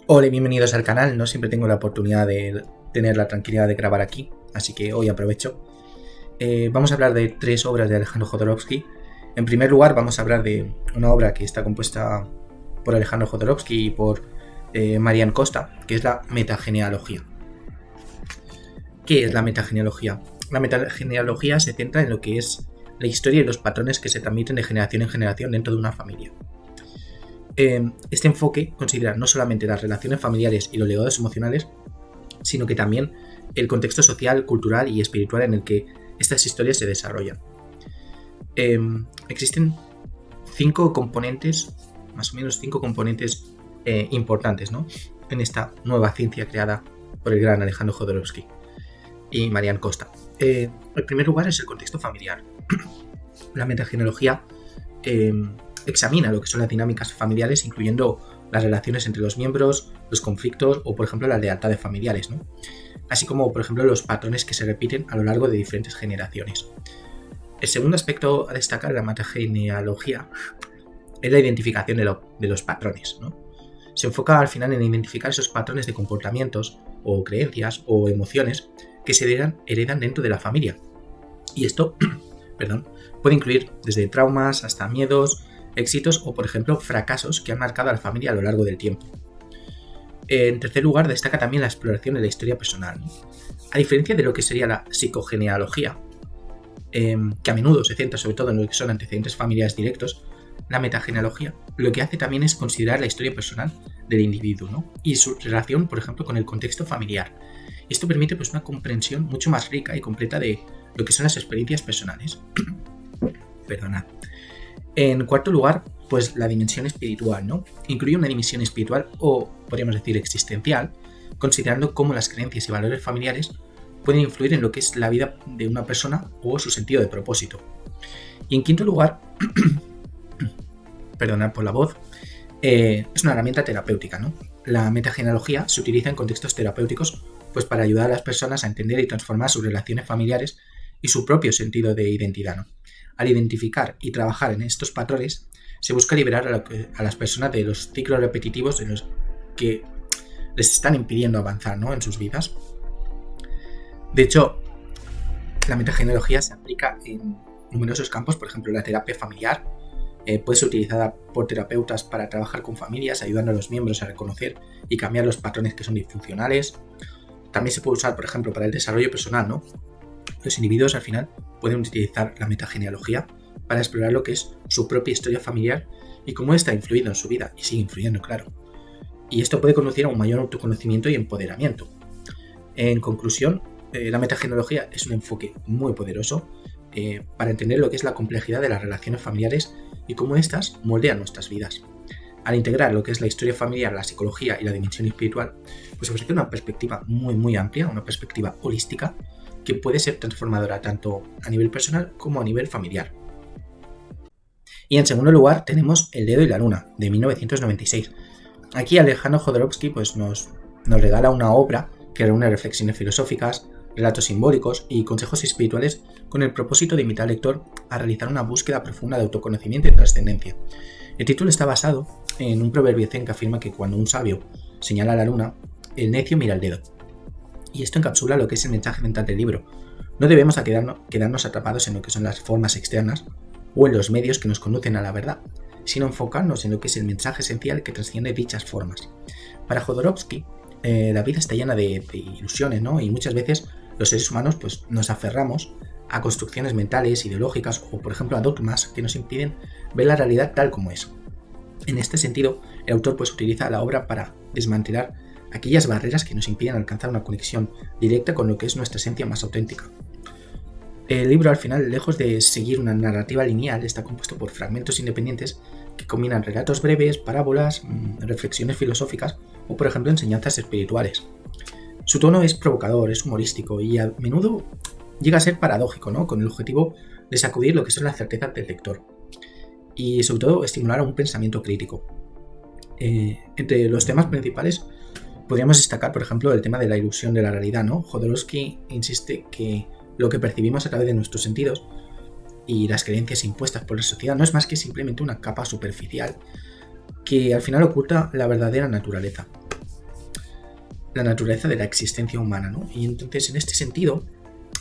Hola y bienvenidos al canal. No siempre tengo la oportunidad de tener la tranquilidad de grabar aquí, así que hoy aprovecho. Vamos a hablar de 3 obras de Alejandro Jodorowsky. En primer lugar vamos a hablar de una obra que está compuesta por Alejandro Jodorowsky y por Marian Costa, que es la metagenealogía. ¿Qué es la metagenealogía? La metagenealogía se centra en lo que es la historia y los patrones que se transmiten de generación en generación dentro de una familia. Este enfoque considera no solamente las relaciones familiares y los legados emocionales, sino que también el contexto social, cultural y espiritual en el que estas historias se desarrollan. Existen 5 componentes, más o menos 5 componentes importantes, ¿no?, en esta nueva ciencia creada por el gran Alejandro Jodorowsky y Marian Costa. En primer lugar es el contexto familiar. La metagenealogía examina lo que son las dinámicas familiares, incluyendo las relaciones entre los miembros, los conflictos o, por ejemplo, las lealtades familiares, ¿no?, así como, por ejemplo, los patrones que se repiten a lo largo de diferentes generaciones. El segundo aspecto a destacar de la metagenealogía es la identificación de los patrones, ¿no? Se enfoca al final en identificar esos patrones de comportamientos o creencias o emociones que se heredan dentro de la familia. Y esto puede incluir desde traumas hasta miedos, éxitos o, por ejemplo, fracasos que han marcado a la familia a lo largo del tiempo. En tercer lugar, destaca también la exploración de la historia personal, ¿no? A diferencia de lo que sería la psicogenealogía, que a menudo se centra sobre todo en lo que son antecedentes familiares directos, la metagenealogía lo que hace también es considerar la historia personal del individuo, ¿no?, y su relación, por ejemplo, con el contexto familiar. Esto permite pues una comprensión mucho más rica y completa de lo que son las experiencias personales. Perdonad. En cuarto lugar, pues la dimensión espiritual, ¿no? Incluye una dimensión espiritual o, podríamos decir, existencial, considerando cómo las creencias y valores familiares pueden influir en lo que es la vida de una persona o su sentido de propósito. Y en quinto lugar, perdonad por la voz, es una herramienta terapéutica, ¿no? La metagenealogía se utiliza en contextos terapéuticos pues para ayudar a las personas a entender y transformar sus relaciones familiares y su propio sentido de identidad, ¿no? Al identificar y trabajar en estos patrones, se busca liberar a las personas de los ciclos repetitivos en los que les están impidiendo avanzar, ¿no?, en sus vidas. De hecho, la metagenealogía se aplica en numerosos campos. Por ejemplo, la terapia familiar puede ser utilizada por terapeutas para trabajar con familias, ayudando a los miembros a reconocer y cambiar los patrones que son disfuncionales. También se puede usar, por ejemplo, para el desarrollo personal, ¿no? Los individuos al final pueden utilizar la metagenealogía para explorar lo que es su propia historia familiar y cómo ésta ha influido en su vida, y sigue influyendo, claro. Y esto puede conducir a un mayor autoconocimiento y empoderamiento. En conclusión, la metagenealogía es un enfoque muy poderoso para entender lo que es la complejidad de las relaciones familiares y cómo éstas moldean nuestras vidas. Al integrar lo que es la historia familiar, la psicología y la dimensión espiritual, pues ofrece una perspectiva muy amplia, una perspectiva holística que puede ser transformadora tanto a nivel personal como a nivel familiar. Y en segundo lugar tenemos El dedo y la luna, de 1996. Aquí Alejandro Jodorowsky pues nos regala una obra que reúne reflexiones filosóficas, relatos simbólicos y consejos espirituales con el propósito de invitar al lector a realizar una búsqueda profunda de autoconocimiento y trascendencia. El título está basado en un proverbio zen que afirma que cuando un sabio señala a la luna, el necio mira el dedo. Y esto encapsula lo que es el mensaje mental del libro. No debemos quedarnos atrapados en lo que son las formas externas o en los medios que nos conducen a la verdad, sino enfocarnos en lo que es el mensaje esencial que trasciende dichas formas. Para Jodorowsky, la vida está llena de ilusiones, ¿no? Y muchas veces los seres humanos pues, nos aferramos a construcciones mentales, ideológicas o, por ejemplo, a dogmas que nos impiden ver la realidad tal como es. En este sentido, el autor pues, utiliza la obra para desmantelar aquellas barreras que nos impiden alcanzar una conexión directa con lo que es nuestra esencia más auténtica. El libro, al final, lejos de seguir una narrativa lineal, está compuesto por fragmentos independientes que combinan relatos breves, parábolas, reflexiones filosóficas o, por ejemplo, enseñanzas espirituales. Su tono es provocador, es humorístico y a menudo llega a ser paradójico, ¿no?, con el objetivo de sacudir lo que son las certezas del lector y, sobre todo, estimular a un pensamiento crítico. Entre los temas principales podríamos destacar, por ejemplo, el tema de la ilusión de la realidad, ¿no? Jodorowsky insiste que lo que percibimos a través de nuestros sentidos y las creencias impuestas por la sociedad no es más que simplemente una capa superficial que al final oculta la verdadera naturaleza. la naturaleza de la existencia humana, ¿no? Y entonces, en este sentido,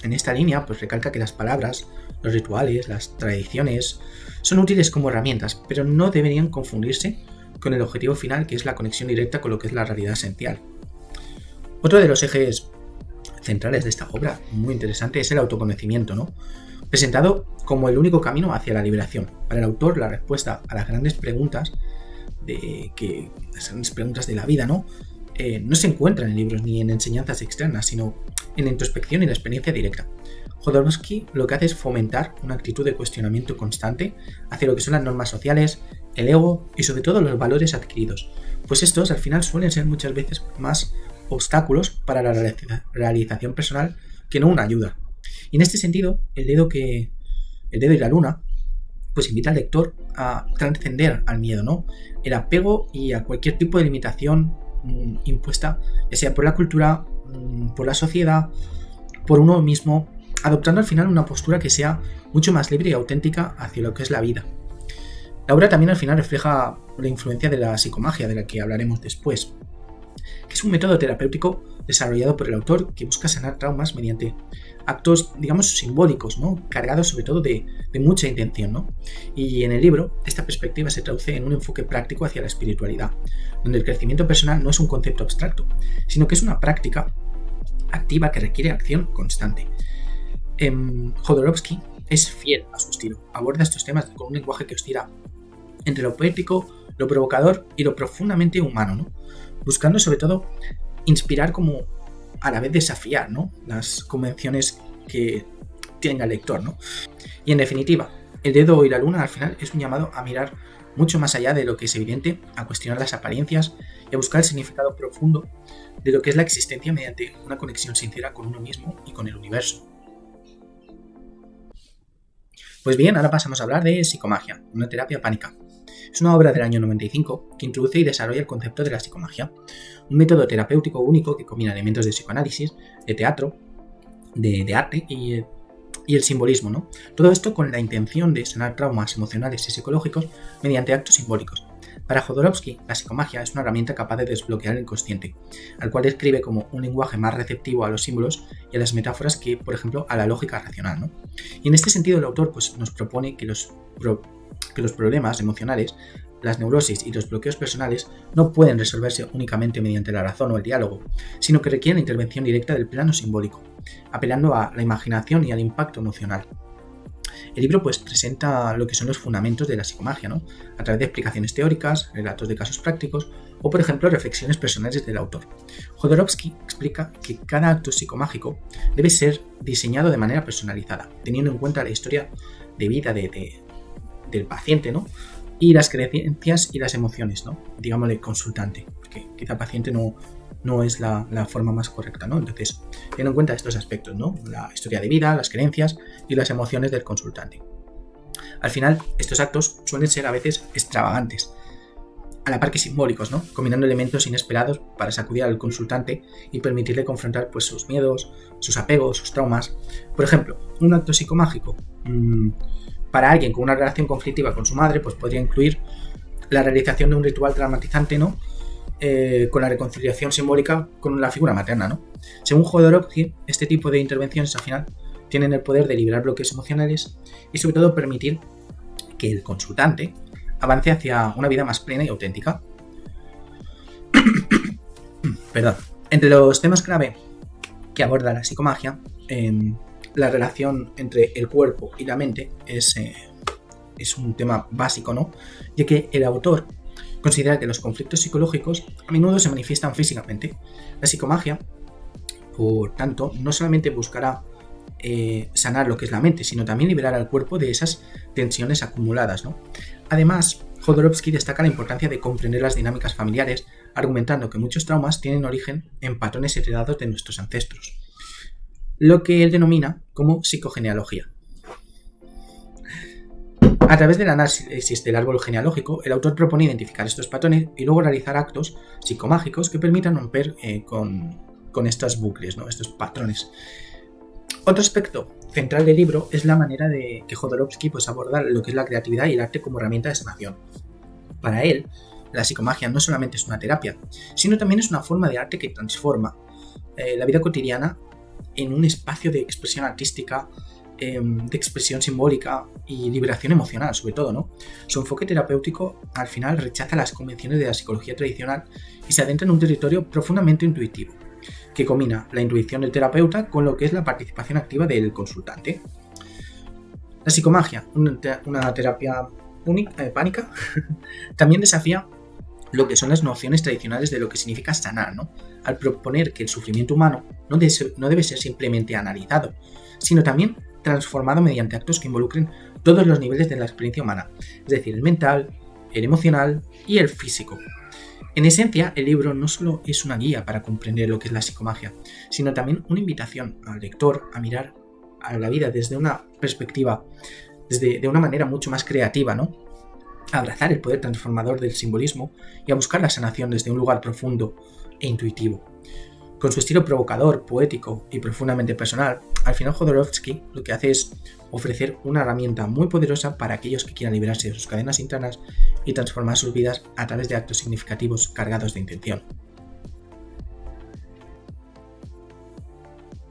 en esta línea, pues recalca que las palabras, los rituales, las tradiciones son útiles como herramientas, pero no deberían confundirse con el objetivo final, que es la conexión directa con lo que es la realidad esencial. Otro de los ejes centrales de esta obra, muy interesante, es el autoconocimiento, ¿no? Presentado como el único camino hacia la liberación. Para el autor, la respuesta a las grandes preguntas de la vida, ¿no? No se encuentran en libros ni en enseñanzas externas, sino en la introspección y la experiencia directa. Jodorowsky lo que hace es fomentar una actitud de cuestionamiento constante hacia lo que son las normas sociales, el ego y sobre todo los valores adquiridos, pues estos al final suelen ser muchas veces más obstáculos para la realización personal que no una ayuda. Y en este sentido, el dedo y la luna pues invita al lector a trascender al miedo, ¿no? El apego y a cualquier tipo de limitación impuesta, ya sea por la cultura, por la sociedad, por uno mismo, adoptando al final una postura que sea mucho más libre y auténtica hacia lo que es la vida. La obra también al final refleja la influencia de la psicomagia, de la que hablaremos después, que es un método terapéutico desarrollado por el autor que busca sanar traumas mediante actos, digamos, simbólicos, ¿no? Cargados sobre todo de mucha intención, ¿no? Y en el libro, esta perspectiva se traduce en un enfoque práctico hacia la espiritualidad, donde el crecimiento personal no es un concepto abstracto, sino que es una práctica activa que requiere acción constante. Jodorowsky es fiel a su estilo, aborda estos temas con un lenguaje que oscila entre lo poético, lo provocador y lo profundamente humano, ¿no? Buscando sobre todo inspirar como a la vez desafiar, ¿no? Las convenciones que tenga el lector, ¿no? Y en definitiva, el dedo y la luna al final es un llamado a mirar mucho más allá de lo que es evidente, a cuestionar las apariencias y a buscar el significado profundo de lo que es la existencia mediante una conexión sincera con uno mismo y con el universo. Pues bien, ahora pasamos a hablar de psicomagia, una terapia pánica. Es una obra del año 95 que introduce y desarrolla el concepto de la psicomagia, un método terapéutico único que combina elementos de psicoanálisis, de teatro, de arte y el simbolismo, ¿no? Todo esto con la intención de sanar traumas emocionales y psicológicos mediante actos simbólicos. Para Jodorowsky, la psicomagia es una herramienta capaz de desbloquear el inconsciente, al cual describe como un lenguaje más receptivo a los símbolos y a las metáforas que, por ejemplo, a la lógica racional, ¿no? Y en este sentido, el autor pues, nos propone que los problemas emocionales, las neurosis y los bloqueos personales no pueden resolverse únicamente mediante la razón o el diálogo, sino que requieren la intervención directa del plano simbólico, apelando a la imaginación y al impacto emocional. El libro pues presenta lo que son los fundamentos de la psicomagia, ¿no? A través de explicaciones teóricas, relatos de casos prácticos o, por ejemplo, reflexiones personales del autor. Jodorowsky explica que cada acto psicomágico debe ser diseñado de manera personalizada, teniendo en cuenta la historia de vida del paciente, ¿no? Y las creencias y las emociones, ¿no? Digámosle consultante, porque quizá paciente no es la forma más correcta, ¿no? Entonces, teniendo en cuenta estos aspectos, ¿no? La historia de vida, las creencias y las emociones del consultante. Al final, estos actos suelen ser a veces extravagantes, a la par que simbólicos, ¿no? Combinando elementos inesperados para sacudir al consultante y permitirle confrontar pues, sus miedos, sus apegos, sus traumas. Por ejemplo, un acto psicomágico para alguien con una relación conflictiva con su madre, pues podría incluir la realización de un ritual traumatizante, ¿no? Con la reconciliación simbólica con la figura materna, ¿no? Según Jodorowsky, este tipo de intervenciones al final tienen el poder de liberar bloques emocionales y sobre todo permitir que el consultante avance hacia una vida más plena y auténtica. Perdón. Entre los temas clave que aborda la psicomagia, la relación entre el cuerpo y la mente es un tema básico, ¿no? Ya que el autor considera que los conflictos psicológicos a menudo se manifiestan físicamente. La psicomagia, por tanto, no solamente buscará sanar lo que es la mente, sino también liberar al cuerpo de esas tensiones acumuladas, ¿no? Además, Jodorowsky destaca la importancia de comprender las dinámicas familiares, argumentando que muchos traumas tienen origen en patrones heredados de nuestros ancestros, lo que él denomina como psicogenealogía. A través del análisis del árbol genealógico, el autor propone identificar estos patrones y luego realizar actos psicomágicos que permitan romper con estos bucles, ¿no? Estos patrones. Otro aspecto central del libro es la manera de que Jodorowsky pues, aborda lo que es la creatividad y el arte como herramienta de sanación. Para él, La psicomagia no solamente es una terapia, sino también es una forma de arte que transforma la vida cotidiana en un espacio de expresión artística, de expresión simbólica y liberación emocional, sobre todo, ¿no? Su enfoque terapéutico al final rechaza las convenciones de la psicología tradicional y se adentra en un territorio profundamente intuitivo, que combina la intuición del terapeuta con lo que es la participación activa del consultante. La psicomagia, una terapia pánica, también desafía lo que son las nociones tradicionales de lo que significa sanar, ¿no? Al proponer que el sufrimiento humano no debe ser simplemente analizado, sino también transformado mediante actos que involucren todos los niveles de la experiencia humana, es decir, el mental, el emocional y el físico. En esencia, el libro no solo es una guía para comprender lo que es la psicomagia, sino también una invitación al lector a mirar a la vida desde una perspectiva, de una manera mucho más creativa, ¿no? A abrazar el poder transformador del simbolismo y a buscar la sanación desde un lugar profundo e intuitivo. Con su estilo provocador, poético y profundamente personal, al final Jodorowsky lo que hace es ofrecer una herramienta muy poderosa para aquellos que quieran liberarse de sus cadenas internas y transformar sus vidas a través de actos significativos cargados de intención.